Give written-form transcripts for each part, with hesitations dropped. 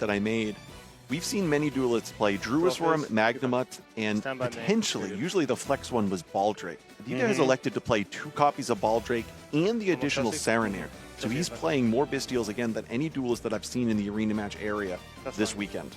that I made. We've seen many duelists play Druisworm, Magnamut, and potentially, usually the flex one was Baldrake. Aditya has elected to play 2 copies of Baldrake and the additional Serenair. So he's playing more Bystials again than any duelist that I've seen in the arena match area this weekend.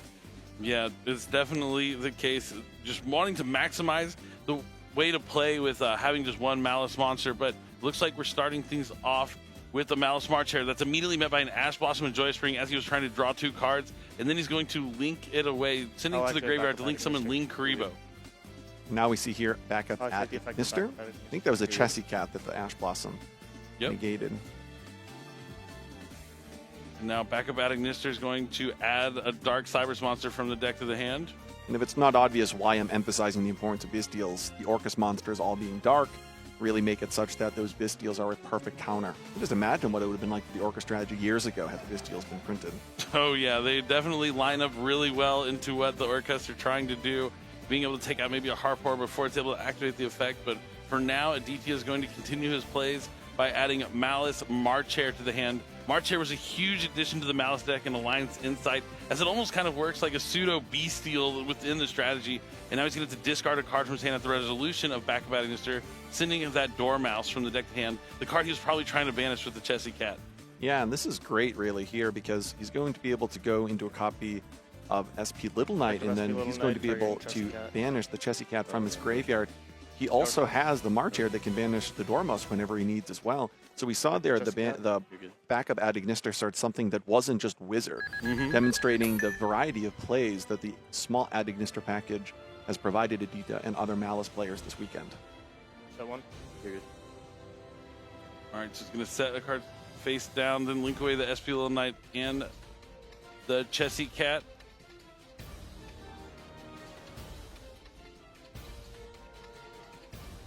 Yeah, it's definitely the case. Just wanting to maximize the way to play with having just one Maliss monster, but looks like we're starting things off with the Maliss March here. That's immediately met by an Ash Blossom and Joyous Spring as he was trying to draw 2 cards, and then he's going to link it away, sending it to the graveyard to link summon Ling Karibo. Now we see here back up at Mister. I think that was a Chessy Cat that the Ash Blossom negated. And now back up at Ignister is going to add a Dark Cybers monster from the deck to the hand. And if it's not obvious why I'm emphasizing the importance of Bystials, the Orcust monsters all being dark really make it such that those Bystials are a perfect counter. Just imagine what it would have been like for the Orcust strategy years ago had the Bystials been printed. Oh yeah, they definitely line up really well into what the Orcust are trying to do, being able to take out maybe a Harpor before it's able to activate the effect, but for now, Aditya is going to continue his plays by adding Maliss Marchair to the hand. Marchair was a huge addition to the Maliss deck in Alliance Insight, as it almost kind of works like a pseudo Bestial within the strategy, and now he's going to have to discard a card from his hand at the resolution of Back of Ignister, sending him that Dormouse from the deck to hand, the card he was probably trying to banish with the Chessy Cat. Yeah, and this is great really here because he's going to be able to go into a copy of SP Little Knight, and then he's going to be able to banish the Chessy Cat from his graveyard. He also has the Marchair that can banish the Dormouse whenever he needs as well. So we saw there the backup ad Ignister starts something that wasn't just Wizard, demonstrating the variety of plays that the small ad Ignister package has provided Aditya and other Maliss players this weekend. That one? You're good. All right, so he's going to set a card face down, then link away the SP Little Knight and the Chessy Cat.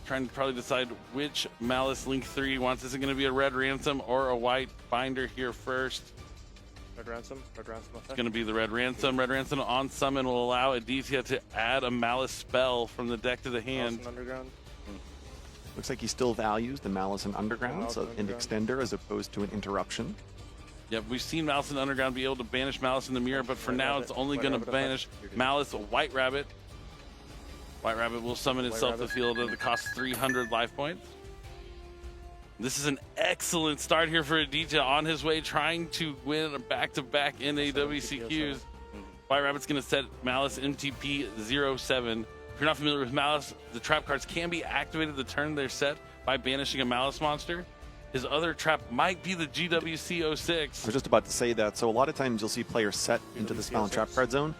Trying to probably decide which Maliss Link 3 he wants. Is it going to be a red ransom or a white binder here first? Red ransom? Red ransom. It's going to be the red ransom. Red ransom on summon will allow Aditya to add a Maliss spell from the deck to the hand. Underground. Looks like he still values the Malice and Underground, so an extender as opposed to an interruption. Yep, we've seen Malice and Underground be able to banish Malice in the mirror, but for now it's only going to banish Malice White Rabbit. White Rabbit will summon itself to the field at the cost of 300 life points. This is an excellent start here for Aditya on his way trying to win a back-to-back in a WCQs. White Rabbit's going to set Maliss MTP 07. If you're not familiar with Maliss, the trap cards can be activated the turn they're set by banishing a Maliss monster. His other trap might be the GWC 06. I was just about to say that. So a lot of times you'll see players set into the spell and trap card zone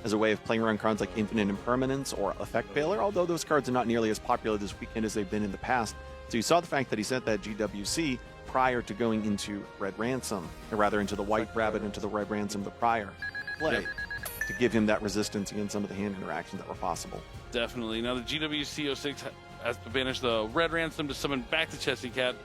as a way of playing around cards like Infinite Impermanence or Effect Veiler, although those cards are not nearly as popular this weekend as they've been in the past. So you saw the fact that he set that GWC prior to going into Red Ransom, or rather into the White Rabbit, into the Red Ransom the prior play, to give him that resistance against some of the hand interactions that were possible. Definitely. Now the GWC 06 has to banish the Red Ransom to summon back the Chessy Cat.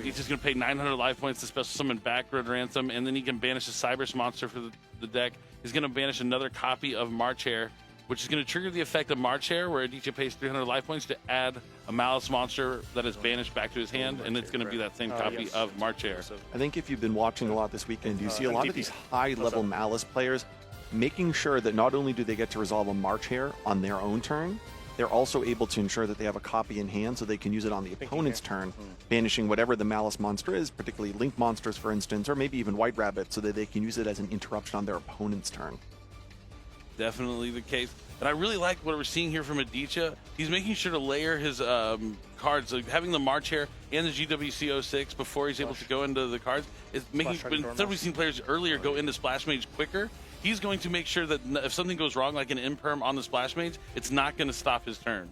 He's just going to pay 900 life points to special summon back Red Ransom, and then he can banish a Cybers monster for the deck. He's going to banish another copy of Marchair, which is going to trigger the effect of Marchair, where Aditya pays 300 life points to add a Maliss monster that is banished back to his hand, and it's going to be that same copy of Marchair. I think if you've been watching a lot this weekend, you see a lot of these high-level Maliss players making sure that not only do they get to resolve a Marchair on their own turn, they're also able to ensure that they have a copy in hand so they can use it on the opponent's turn, banishing whatever the Maliss monster is, particularly Link monsters, for instance, or maybe even White Rabbit, so that they can use it as an interruption on their opponent's turn. Definitely the case. And I really like what we're seeing here from Aditya. He's making sure to layer his cards, like having the Marchair and the GWC 06 before he's able to go into the cards. Is making, instead of we've seen players earlier go into Splash Mage quicker, he's going to make sure that if something goes wrong, like an Imperm on the Splash Mage, it's not going to stop his turn.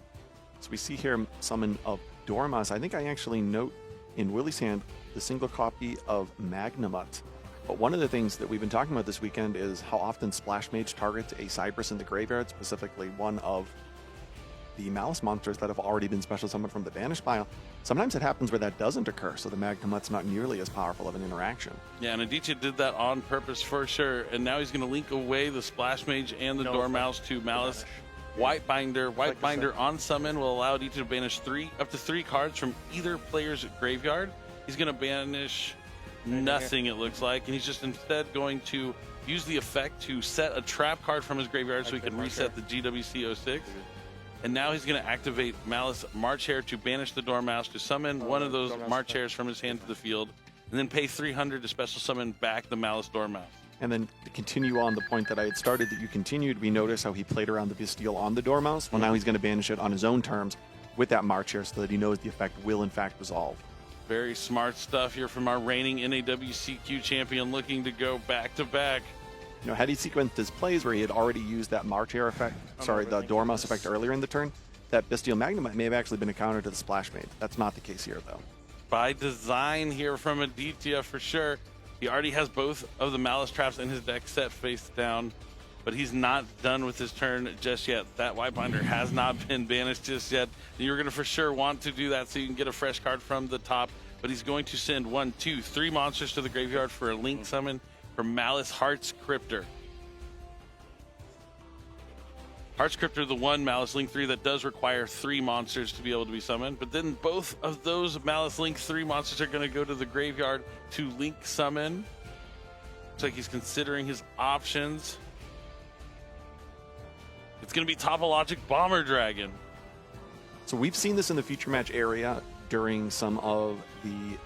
So we see here summon of Dormouse. I think I actually note in Willie's hand the single copy of Magnamut. But one of the things that we've been talking about this weekend is how often Splash Mage targets a Cypress in the graveyard, specifically one of the Maliss monsters that have already been special summoned from the Banish pile. Sometimes it happens where that doesn't occur, so the Magnamut's not nearly as powerful of an interaction. Yeah, and Aditya did that on purpose for sure, and now he's going to link away the Splash Mage and the Dormouse to Maliss. White Binder. White Binder on summon will allow Aditya to banish up to three cards from either player's graveyard. He's going to banish nothing, it looks like, and he's just instead going to use the effect to set a trap card from his graveyard so he can reset the GWC 06. And now he's going to activate Maliss March Hare to banish the Dormouse, to summon one of those March Hares from his hand to the field, and then pay 300 to special summon back the Maliss Dormouse. And then to continue on the point that I had started, that you continued, we notice how he played around the Bastille on the Dormouse. Well, now he's going to banish it on his own terms with that March Hare so that he knows the effect will in fact resolve. Very smart stuff here from our reigning NAWCQ champion, looking to go back-to-back. You know, had he sequenced his plays where he had already used that March Hare effect, the Dormouse effect earlier in the turn, that Bastille Magnum may have actually been a counter to the Splash Mage. That's not the case here, though. By design here from Aditya, for sure. He already has both of the Maliss traps in his deck set face down, but he's not done with his turn just yet. That White Binder has not been banished just yet. You're going to for sure want to do that so you can get a fresh card from the top, but he's going to send 1, 2, 3 monsters to the graveyard for a link summon from Maliss Hearts Cryptor. Hearts Cryptor, the one Maliss Link 3 that does require 3 monsters to be able to be summoned, but then both of those Maliss Link 3 monsters are going to go to the graveyard to link summon. Looks like he's considering his options. It's going to be Topologic Bomber Dragon. So we've seen this in the feature match area during some of the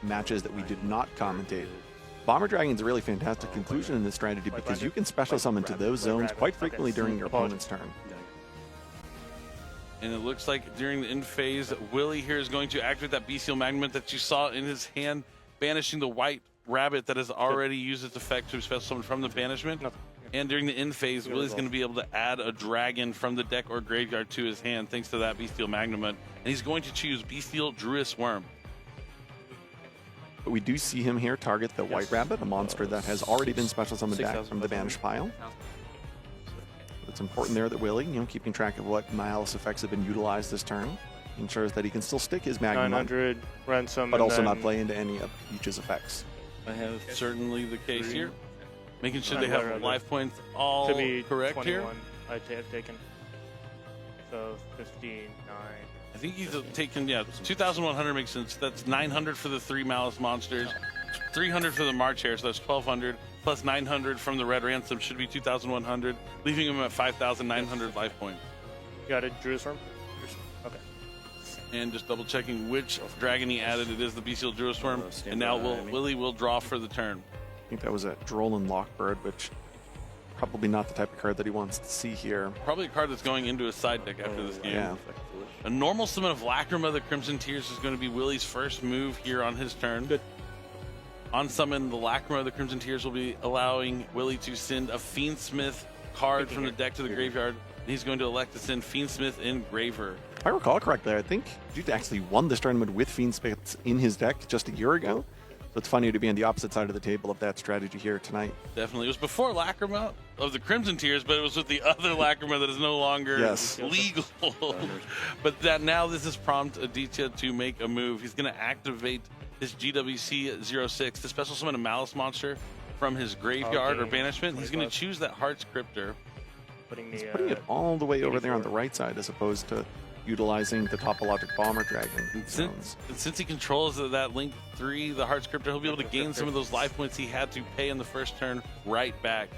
matches that we did not commentate. Bomber Dragon's a really fantastic conclusion in this strategy because you can special summon to those zones quite frequently during your opponent's turn. And it looks like during the end phase, Willie here is going to activate that Bestial Magnum that you saw in his hand, banishing the White Rabbit that has already used its effect to special summon from the banishment. And during the end phase, Willie's going to be able to add a dragon from the deck or graveyard to his hand thanks to that Bestial Magnum. And he's going to choose Bestial Druis Worm. But we do see him here target the White Rabbit, a monster that has already been special summoned back from the banished pile. It's important there that Willie, keeping track of what Maliss effects have been utilized this turn, ensures that he can still stick his Magnum 900 ransom, but also not play into any of Peach's effects. I have certainly the case here. Making sure they have life points all to be correct 21, here. I'd have taken. So 59. I think he's taken, 2,100 makes sense. That's 900 for the 3 Maliss monsters, 300 for the March Hare, so that's 1,200, plus 900 from the Red Ransom should be 2,100, leaving him at 5,900 life points. You got it, Druis Worm? Okay. And just double checking which dragon he added. It is the Bestial Druis Worm, and now Willie will draw for the turn. I think that was a Droll and Lockbird, which probably not the type of card that he wants to see here. Probably a card that's going into his side deck after this game. Yeah. A normal summon of Lacrima the Crimson Tears is going to be Willie's first move here on his turn. Good. On summon, the Lacrima the Crimson Tears will be allowing Willie to send a Fiendsmith card from the deck to the graveyard. And he's going to elect to send Fiendsmith Engraver. If I recall correctly, I think Dude actually won this tournament with Fiendsmith in his deck just a year ago. So it's funny to be on the opposite side of the table of that strategy here tonight. Definitely. It was before Lacrima of the Crimson Tears, but it was with the other Lacrima that is no longer legal. But that now this has prompted Aditya to make a move. He's going to activate his GWC 06, the special summon a Maliss monster from his graveyard or banishment. He's going to choose that Hearts Cryptor. He's putting it all the way over there on the right side as opposed to utilizing the Topologic Bomber Dragon zones. Since he controls that Link 3, the Hearts Cryptor, he'll be able to gain some of those life points he had to pay in the first turn right back.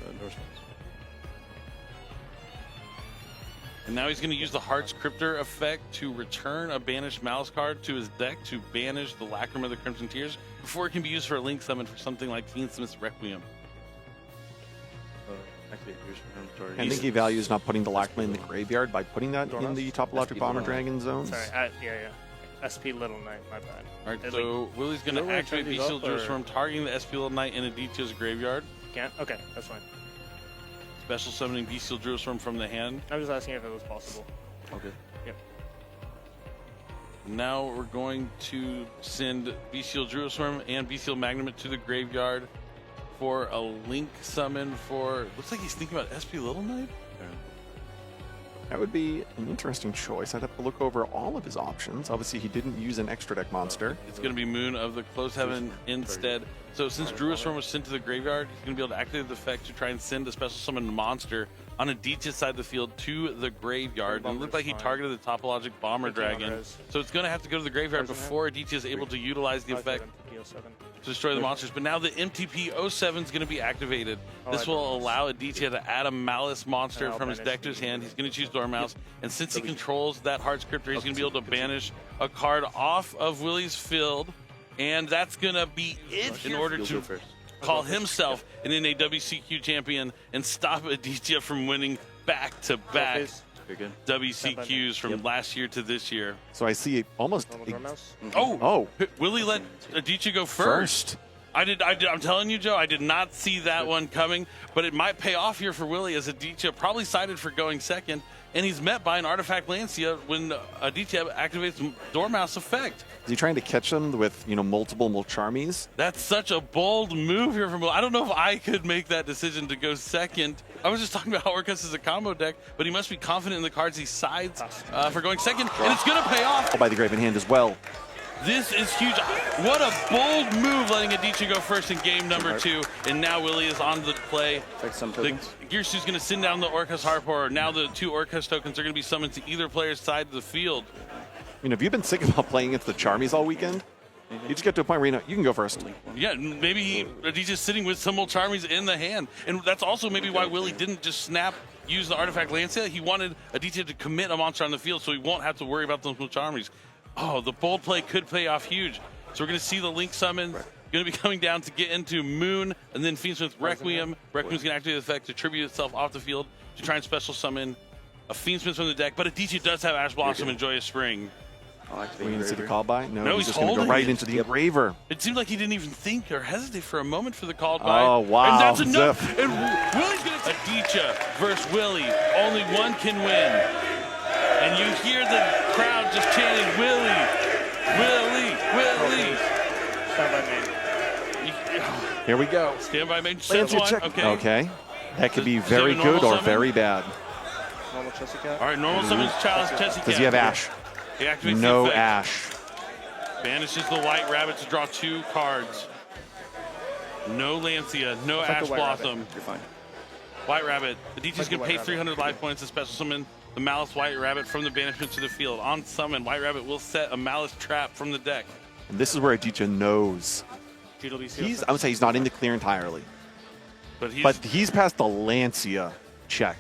And now he's going to use the Hearts Cryptor effect to return a banished Maliss card to his deck to banish the Lacrima of the Crimson Tears before it can be used for a link summon for something like Fiendsmith's Requiem. I think he values not putting the Lacrima in the graveyard by putting that in the Topologic Bomber Dragon zones. Sorry, yeah. SP Little Knight, my bad. All right, so Willie's going to activate Bestial Druis Worm, targeting the SP Little Knight in Aditya's graveyard. Can't? Okay, that's fine. Special summoning Bestial Druis Worm from the hand. I was just asking if it was possible. Okay. Yep. Now we're going to send Bestial Druis Worm and Bestial Magnum to the graveyard for a link summon for, looks like he's thinking about SP Little Knight? That would be an interesting choice. I'd have to look over all of his options. Obviously, he didn't use an extra deck monster. It's going to be Moon of the Closed Heaven instead. So since Druis Worm was sent to the graveyard, he's going to be able to activate the effect to try and send a special summon monster on Aditya's side of the field to the graveyard. And it looked like he targeted the Topologic Bomber Dragon. So it's going to have to go to the graveyard before Aditya is able to utilize the effect MTP-07. To destroy the monsters, but now the MTP-07 is going to be activated. This will allow Aditya to add a Maliss monster from his deck to his hand. He's going to choose Dormouse, and since he controls that hard scripter, he's going to be able to banish a card off of Willie's field, and that's going to be it in order to call himself an WCQ champion and stop Aditya from winning back-to-back WCQs from last year to this year. So I see almost. Oh, Willie let Aditya go first. I'm telling you, Joe, I did not see that one coming, but it might pay off here for Willie, as Aditya probably sided for going second, and he's met by an Artifact Lancia when Aditya activates Dormouse effect. Is he trying to catch them with, multiple Mulcharmies? That's such a bold move here from Will. I don't know if I could make that decision to go second. I was just talking about how Orcust is a combo deck, but he must be confident in the cards he sides for going second, and it's going to pay off. Oh, by the Graven Hand as well. This is huge. What a bold move, letting Aditya go first in game number 2, and now Willie is on the play. The Gearsu's going to send down the Orcust Harpor. Now the 2 Orcust tokens are going to be summoned to either player's side of the field. Have you been sick about playing against the Charmies all weekend? You just get to a point where you can go first. Yeah, maybe Aditya's sitting with some Charmies in the hand, and that's also maybe why Willie didn't just use the Artifact Lancia. He wanted Aditya to commit a monster on the field so he won't have to worry about those Charmies. Oh, the bold play could pay off huge. So we're going to see the Link summon. Going to be coming down to get into Moon, and then Fiendsmith Requiem. Requiem's going to activate the effect to tribute itself off the field to try and special summon a Fiendsmith from the deck. But Aditya does have Ash Blossom and Joyous Spring. Are we going to see the call by? No, he's just going to go right into the Engraver. It seemed like he didn't even think or hesitate for a moment for the call by. Oh, wow. And that's enough. And Willie's going to Aditya versus Willie. Only one can win. And you hear the crowd just chanting, Willie, Willie, Willie. Stand by main. Here we go. Stand by main. Check. Okay. That could be very good or very bad. Normal Chessy Cat. All right, normal summons Chalice Chessy Cat. Does he have Ash? He activates no the effect. Ash. Banishes the White Rabbit to draw 2 cards. No Lancia, no Ash Blossom. You're fine. White Rabbit. Aditya's going to pay 300 life points to special summon the Maliss White Rabbit from the banishment to the field. On summon, White Rabbit will set a Maliss trap from the deck. And this is where Aditya knows. I would say he's not in the clear entirely. But he's past the Lancia check.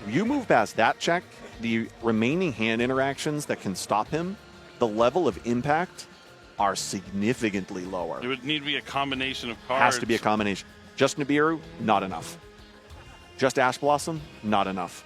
If you move past that check, the remaining hand interactions that can stop him, the level of impact are significantly lower. It would need to be a combination of cards. Has to be a combination. Just Nibiru, not enough. Just Ash Blossom, not enough.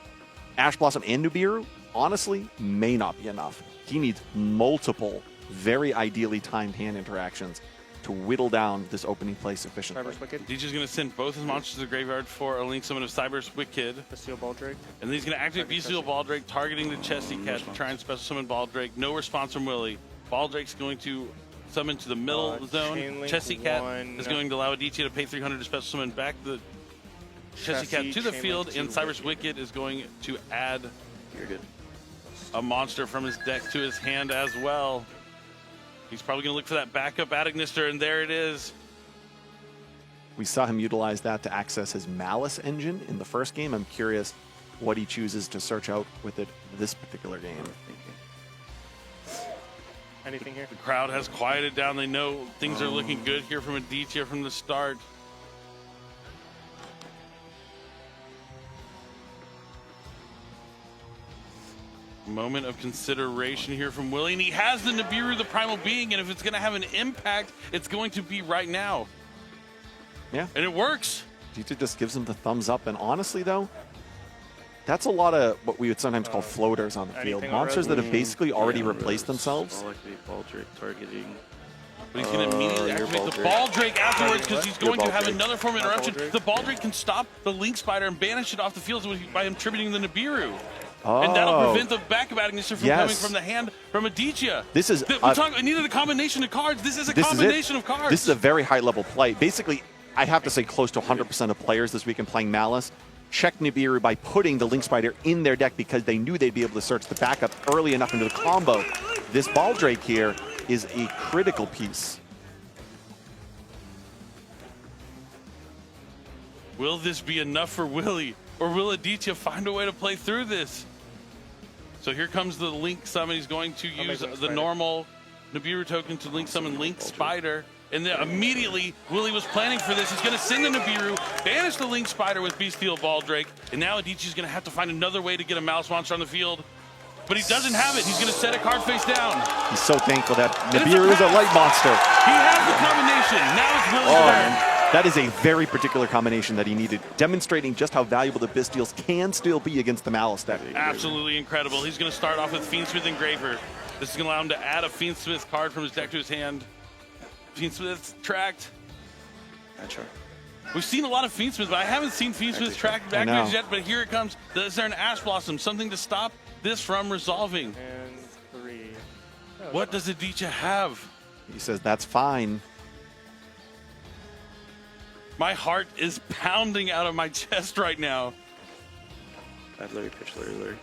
Ash Blossom and Nibiru, honestly, may not be enough. He needs multiple, very ideally timed hand interactions to whittle down this opening play sufficiently. Aditya's going to send both his monsters to the graveyard for a Link summon of Cyber's Wicked. Bestial Baldrake. And then he's going to activate Bestial Baldrake, targeting the Chessy Cat to try and special summon Baldrake. No response from Willie. Baldrake's going to summon to the middle zone. Chessy Cat is going to allow Aditya to pay 300 to special summon back the Chessy Cat to the field, and Cyber's Wicked is going to add a monster from his deck to his hand as well. He's probably going to look for that backup Adignister, and there it is. We saw him utilize that to access his Maliss engine in the first game. I'm curious what he chooses to search out with it this particular game. Anything here? The crowd has quieted down. They know things are looking good here from Aditya from the start. Moment of consideration here from Willie, and he has the Nibiru, the Primal Being, and if it's going to have an impact, it's going to be right now. Yeah. And it works. Aditya just gives him the thumbs up, and honestly, though, that's a lot of what we would sometimes call floaters on the field. Monsters that have basically already replaced themselves. But he's going to immediately activate the Baldrake afterwards because he's going to have another form of interruption. The Baldrake can stop the Link Spider and banish it off the field by him tributing the Nibiru. Oh. And that'll prevent the backup Adignister from coming from the hand from Aditya. This is I needed a combination of cards. This is a combination of cards. This is a very high level play. Basically, I have to say close to 100% of players this weekend playing Maliss check Nibiru by putting the Link Spider in their deck because they knew they'd be able to search the backup early enough into the combo. This Baldrake here is a critical piece. Will this be enough for Willie? Or will Aditya find a way to play through this? So here comes the Link summon. He's going to use the normal Nibiru token to Link summon Link Spider. And then immediately, Willie was planning for this. He's going to send the Nibiru, banish the Link Spider with Bestial Baldrake, and now Adichie's going to have to find another way to get a Maliss monster on the field. But he doesn't have it. He's going to set a card face down. He's so thankful that Nibiru is a light monster. He has the combination. Now it's Willie's turn. That is a very particular combination that he needed, demonstrating just how valuable the Bestials can still be against the Maliss deck. Absolutely incredible. He's going to start off with Fiendsmith Engraver. This is going to allow him to add a Fiendsmith card from his deck to his hand. Fiendsmith's tracked. Not sure. We've seen a lot of Fiendsmith, but I haven't seen Fiendsmith tracked backwards yet, but here it comes. Is there an Ash Blossom? Something to stop this from resolving. And 3. Oh, what does Adichie have? He says, that's fine. My heart is pounding out of my chest right now. I've literally pitched literally.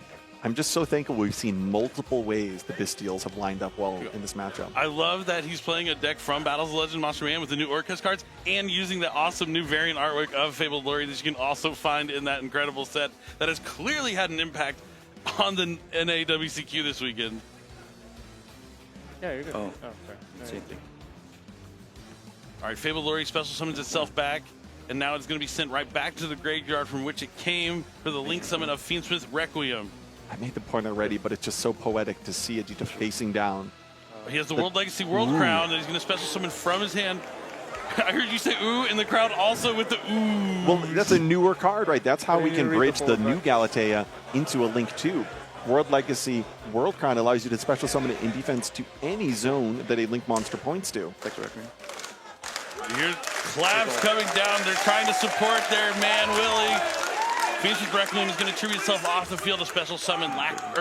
I'm just so thankful we've seen multiple ways the Bestials have lined up well in this matchup. I love that he's playing a deck from Battles of Legend Monster Man with the new Orcust cards and using the awesome new variant artwork of Fabled Lori that you can also find in that incredible set that has clearly had an impact on the NA WCQ this weekend. Yeah, you're good. Oh, sorry. No, same thing. All right, Fabled Lori special summons itself back, and now it's going to be sent right back to the graveyard from which it came for the Link summon of Fiendsmith Requiem. I made the point already, but it's just so poetic to see Adichie facing down. He has the World Legacy World Crown that he's going to special summon from his hand. I heard you say ooh in the crowd also with the ooh. Well, that's a newer card, right? That's how we can bridge the new Galatea into a Link 2. World Legacy World Crown allows you to special summon it in defense to any zone that a Link monster points to. Here's claps coming down. They're trying to support their man, Willie. Fiendsmith Requiem is going to tribute itself off the field. A special summon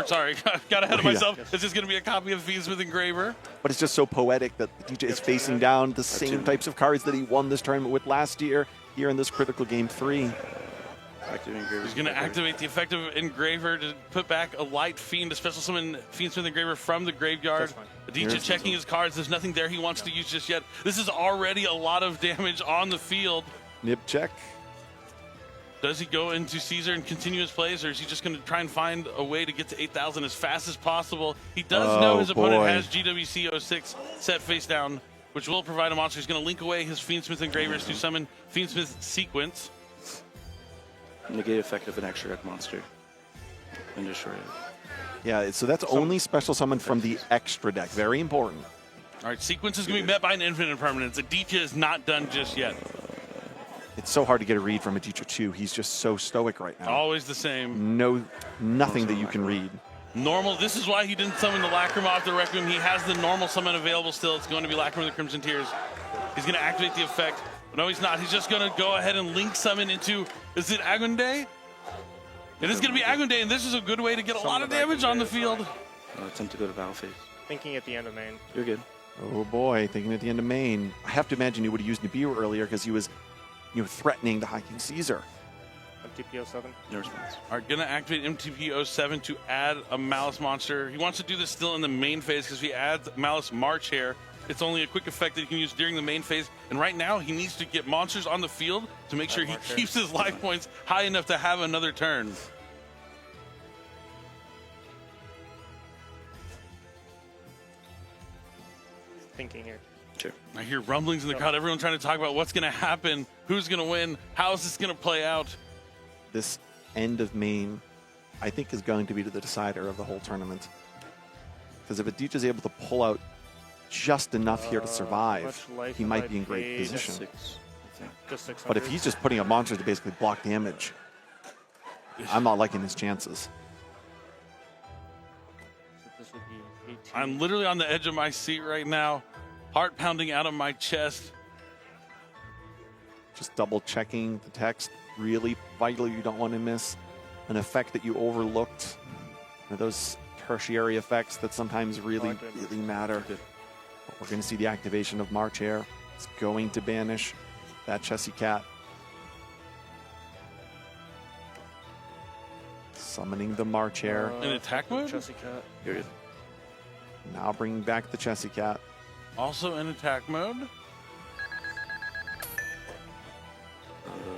sorry, got ahead of myself. This is going to be a copy of Fiendsmith Engraver. But it's just so poetic that Adichie is facing down the same types of cards that he won this tournament with last year here in this critical game 3. He's going to activate the effective Engraver to put back a Light Fiend to special summon Fiendsmith Engraver from the graveyard. Adichie checking his cards. There's nothing there he wants to use just yet. This is already a lot of damage on the field. Nib check. Does he go into Caesar and continue his plays, or is he just going to try and find a way to get to 8,000 as fast as possible? He does know his opponent has GWC 06 set face down, which will provide a monster. He's going to link away his Fiendsmith Engravers to summon Fiendsmith Sequence. Negate effect of an extra deck monster and destroy it. Yeah, so that's only special summon from the extra deck. Very important. All right, Sequence is going to be met by an infinite permanence. Adichie is not done just yet. It's so hard to get a read from Adichie too. He's just so stoic right now. Always the same. Nothing that you can read. Normal. This is why he didn't summon the Lacrima off the Requiem. He has the normal summon available still. It's going to be Lacrima of the Crimson Tears. He's going to activate the effect. No, he's not. He's just going to go ahead and link summon into, is it Agunde? It is going to be Agunde, and this is a good way to get a lot of damage on the field. Attempt to go to battle phase. Thinking at the end of main. You're good. Oh boy, thinking at the end of main. I have to imagine he would have used Nibiru earlier because he was threatening the High King Caesar. MTP07. No response. Are going to activate MTP07 to add a Maliss monster. He wants to do this still in the main phase because if he adds Maliss March here, it's only a quick effect that he can use during the main phase. And right now, he needs to get monsters on the field to make sure he keeps his life points high enough to have another turn. Thinking here. Sure. I hear rumblings in the crowd. Everyone trying to talk about what's going to happen, who's going to win, how is this going to play out. This end of main, I think, is going to be the decider of the whole tournament. Because if Adichie is able to pull out just enough here to survive, he might be in great position. Just 600. But if he's just putting up monsters to basically block damage, I'm not liking his chances. So this would be 18. I'm literally on the edge of my seat right now, heart pounding out of my chest. Just double checking the text. Really vital, you don't want to miss an effect that you overlooked. Those tertiary effects that sometimes really matter. But we're going to see the activation of March Air. It's going to banish that Chessie Cat. Summoning the March Air. In attack mode? Chessie Cat. You're good. Now bringing back the Chessie Cat. Also in attack mode.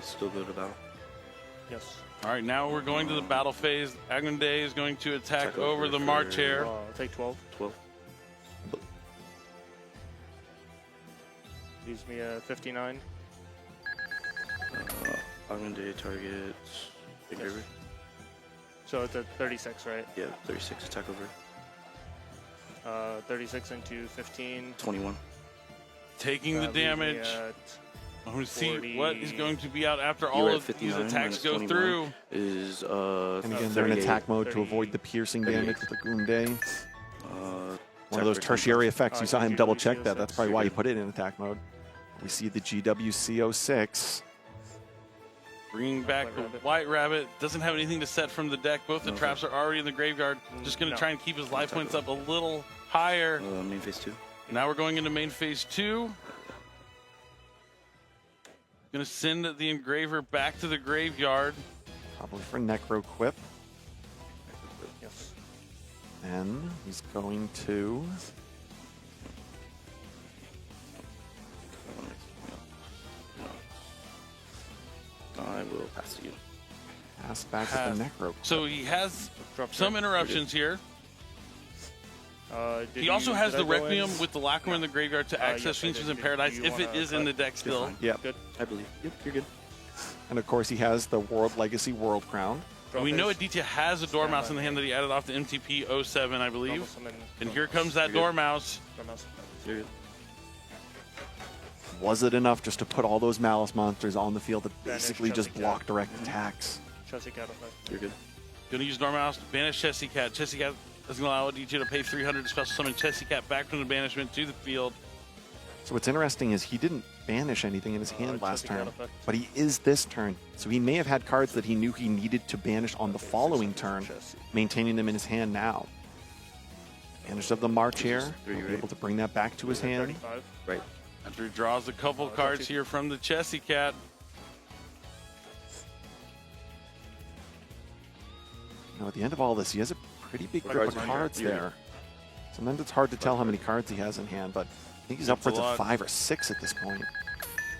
Still go to battle. Yes. All right, now we're going to the battle phase. Agunde is going to attack over the March Air. Take 12. 12. Leaves me a 59. I'm going to target Engraver. So it's a 36, right? Yeah, 36 attack over. 36 into 15. 21. Taking the Leaves me damage. at I'm going to see 40. what is going to be out after You all were at of these 59 attacks minus go 21 through. Is And again, they're in 38. attack mode to avoid the piercing damage with the Gunday. One of those tertiary effects. You saw him double check that. That's probably why he put it in attack mode. We see the GWC06. Bringing back the White Rabbit. Doesn't have anything to set from the deck. Both the traps are already in the graveyard. Just going to try and keep his life points up a little higher. Main phase 2. Now we're going into main phase 2. Going to send the Engraver back to the graveyard. Probably for Necro Quip. Yes. And he's going to... I will pass to you. pass back to the Necro Quip. So he has Drop some turn. interruptions here. He also has the Requiem with the Lacquer in the graveyard to access yes, I Features did. in Do Paradise you if it wanna is in the cut? deck still. Yep. Good. I believe. Yep, you're good. And of course, he has the World Legacy World Crown. Drop We know phase. Aditya has a Dormouse in the hand that he added off the MTP 07, I believe. Normal summon. And here comes that Dormouse. Dormouse. You're good. Was it enough just to put all those Malice monsters on the field to Banish basically just Chelsea block Cat. direct attacks? Chelsea Cat effect. You're good. Going to use Dormouse to banish Chessy Cat. Chessy Cat doesn't allow Aditya to pay 300 to special summon Chessy Cat back from the banishment to the field. So what's interesting is he didn't banish anything in his hand last Chelsea Cat turn, effect. but he is this turn. So he may have had cards that he knew he needed to banish on the following turn, maintaining them in his hand now. Banish of the March here. He'll be able to bring that back to his hand. 35. Right. After he draws a couple cards here from the Chessy Cat. Now, at the end of all this, he has a pretty big group of Cards cards behind you. there. Sometimes it's hard to tell how many cards he has in hand, but I think he's upwards a of lot. 5 or 6 at this point.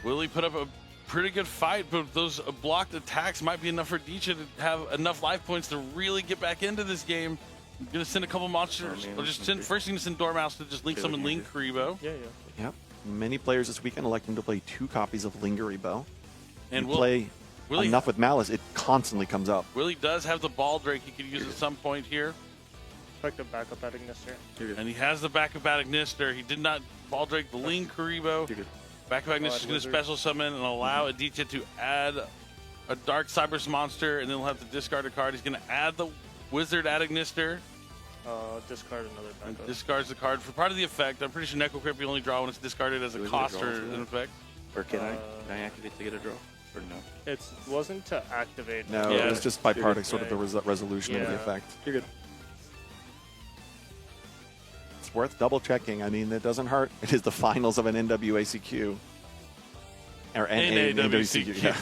Will he put up a pretty good fight, but those blocked attacks might be enough for Aditya to have enough life points to really get back into this game. I'm going to send a couple monsters, or just send, first thing to send Dormouse to just link summon Link Karibo. Yeah, yeah. Yep. Many players this weekend electing to play 2 copies of Lingeribo. And you play Willie, enough with Malice, it constantly comes up. Willie does have the Ball Drake he could use at some point here. Effective backup at Ignister. You're good. And he has the backup at Ignister. He did not Ball Drake the Link Karibo. You're good. Backup at Ignister is going to Wizard. special summon and allow Aditya to add a Dark Cyberse monster, and then he'll have to discard a card. He's going to add the Wizard at Ignister. Discard another backup. Discards the card for part of the effect. I'm pretty sure Necro Crypt you only draw when it's discarded as a Wizard cost or draws, yeah. an effect. Or can I activate to get a draw? Or no? It wasn't to activate. No, Yeah. it was just by You're part good. of sort of the resolution of the Yeah. effect. You're good. It's worth double checking. I mean, it doesn't hurt. It is the finals of an NWACQ. Or NAWCQ. yeah.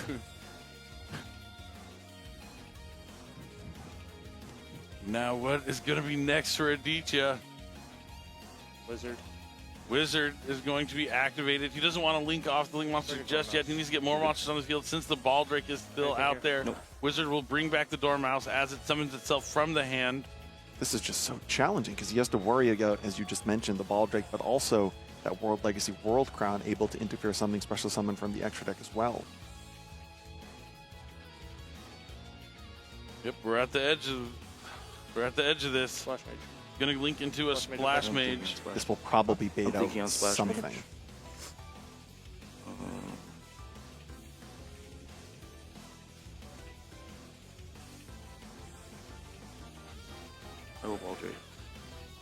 Now what is going to be next for Aditya? Wizard. Wizard is going to be activated. He doesn't want to link off the Link monster just yet. He needs to get more monsters on the field since the Ball Drake is still Right out there. Nope. Wizard will bring back the Dormouse as it summons itself from the hand. This is just so challenging because he has to worry about, as you just mentioned, the Ball Drake, but also that World Legacy World Crown able to interfere something special summon from the extra deck as well. Yep, we're at the edge of this. Splash Mage. Going to link into a Splash Mage. Splash Mage. This will probably bait I'm out thinking on Splash Mage. something. I will Ball Drake.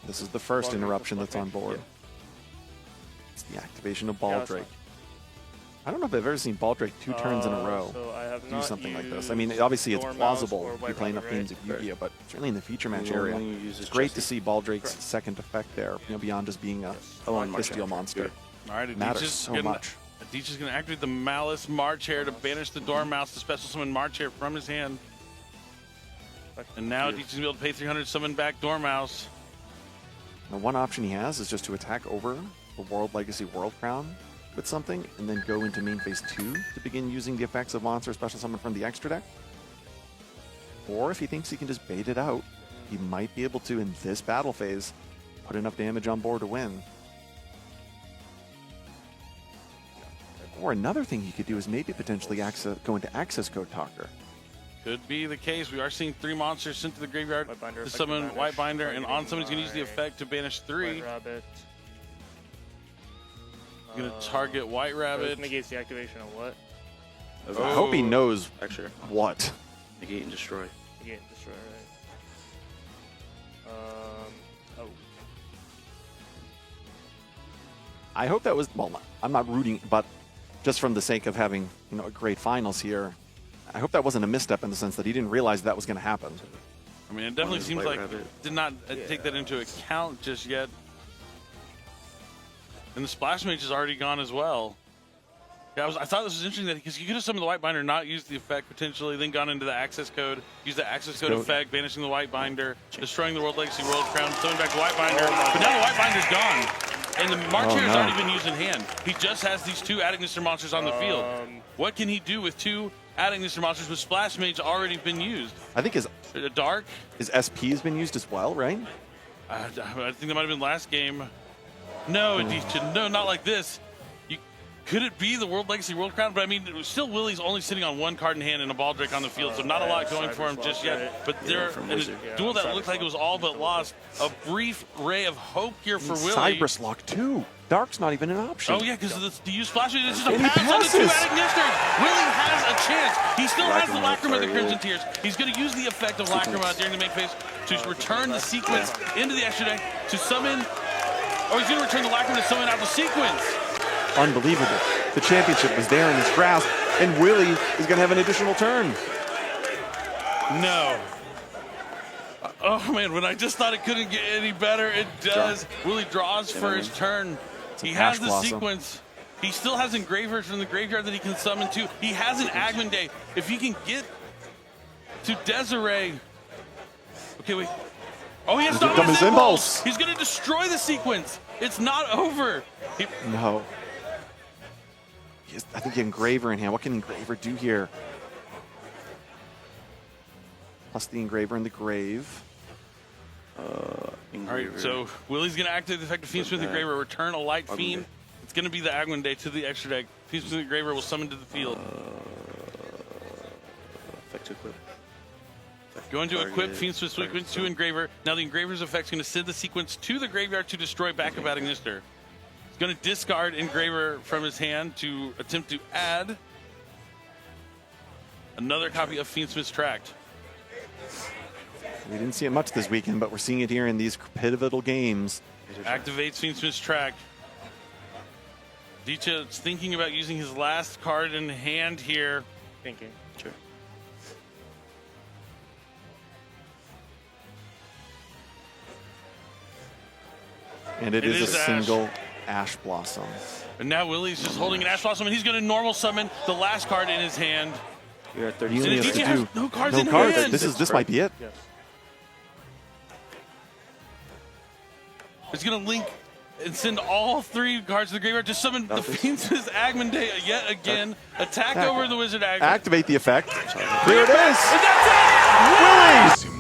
This is the first Ball Drake interruption with that's on Splash board. Yeah. It's the activation of Ball Yeah, Drake. I don't know if I've ever seen Ball Drake 2 turns in a row So I have do not something like this. used I mean, obviously it's Dormouse plausible or if you're White playing Rabbit, up themes right? of Yu-Gi-Oh, but certainly in the feature match The area, one you use is it's great to Chelsea. see Ball Drake's Correct. second effect there, beyond just being a Oh, on March Fisteel After. monster. Good. All right, Matters so much. Aditya's going to activate the Malice March Hare to banish the Dormouse to special summon March Hare from his hand. And now Good. Aditya's going to be able to pay 300 summon back Dormouse. The one option he has is just to attack over the World Legacy World Crown with something, and then go into main phase 2 to begin using the effects of monster special summon from the extra deck. Or if he thinks he can just bait it out, he might be able to, in this battle phase, put enough damage on board to win. Or another thing he could do is maybe potentially go into access code talker. Could be the case. We are seeing 3 monsters sent to the graveyard Binder, to summon White Binder, and on targeting somebody's going to use the effect to banish 3. White Rabbit. Going to target White Rabbit. Negates the activation of what? I hope he knows Extra. what. Negate and destroy. Negate and destroy, right? Oh. I hope that was, well, I'm not rooting, but just from the sake of having, you know, a great finals here, I hope that wasn't a misstep in the sense that he didn't realize that was going to happen. I mean, it definitely seems like did not take that into account just yet. And the Splash Mage is already gone as well. Yeah, I thought this was interesting that because you could have summoned the White Binder, not used the effect potentially, then gone into the access code, used the access code effect, banishing the White Binder, destroying the World Legacy World Crown, throwing back the White Binder. But now the White Binder's gone. And the March here has already been used in hand. He just has these 2 Adignister monsters on the field. What can he do with 2 Adignister monsters with Splash Mage already been used? I think his Dark. His SP has been used as well, right? I think that might have been last game. No, no, not like this. Could it be the World Legacy World Crown? But I mean, still Willie's only sitting on 1 card in hand and a Baldric on the field, so not a lot going for him just yet. But there, in a duel that looked like it was all but lost, a brief ray of hope here for Willie. Cypress Lock too. Dark's not even an option. Oh yeah, because the use Splash Mage, it's just a pass on the 2 Adignisters. Willie has a chance. He still has the Lacrima of the Crimson Tears. He's going to use the effect of Lacrima during the main phase to return the sequence into the extra deck to summon, or he's going to return the Lacrima to summon out the sequence. Unbelievable. The championship was there in his grasp, and Willie is going to have an additional turn. No. Oh, man, when I just thought it couldn't get any better, it does. Willie draws for his turn. He has the sequence. He still has engravers from the graveyard that he can summon to. He has an Agman Day. If he can get to Desiree. Okay, wait. Oh, he has Dominus Impulse. He's going to destroy the sequence. It's not over. No. I think Engraver in hand. What can Engraver do here? Plus the Engraver in the grave. All right, so Willie's going to activate the effect of Fiend Smith Engraver, return a Light Fiend. It's going to be the Agman Day to the extra deck. Fiend Smith Engraver will summon to the field. Effect to equip. Going to equip Fiend Smith sequence to Engraver. Now the Engraver's effect is going to send the sequence to the graveyard to destroy backup Adignister. He's going to discard Engraver from his hand to attempt to add another copy of Fiend Smith's Tract. We didn't see it much this weekend, but we're seeing it here in these pivotal games. Activates Fiend Smith's Tract. Dicha is thinking about using his last card in hand here. Thinking. Sure. And it is a single Ash Blossom. And now Willie's just holding an Ash Blossom, and he's going to normal summon the last card in his hand. You're at 30. He only has to do no cards in hand. This might be it. Yes. He's going to link and send all 3 cards to the graveyard to summon the Fiend Smith's Agman Day yet again. Attack over the Wizard Agman. Activate the effect. Here it is. And that's it! Willie!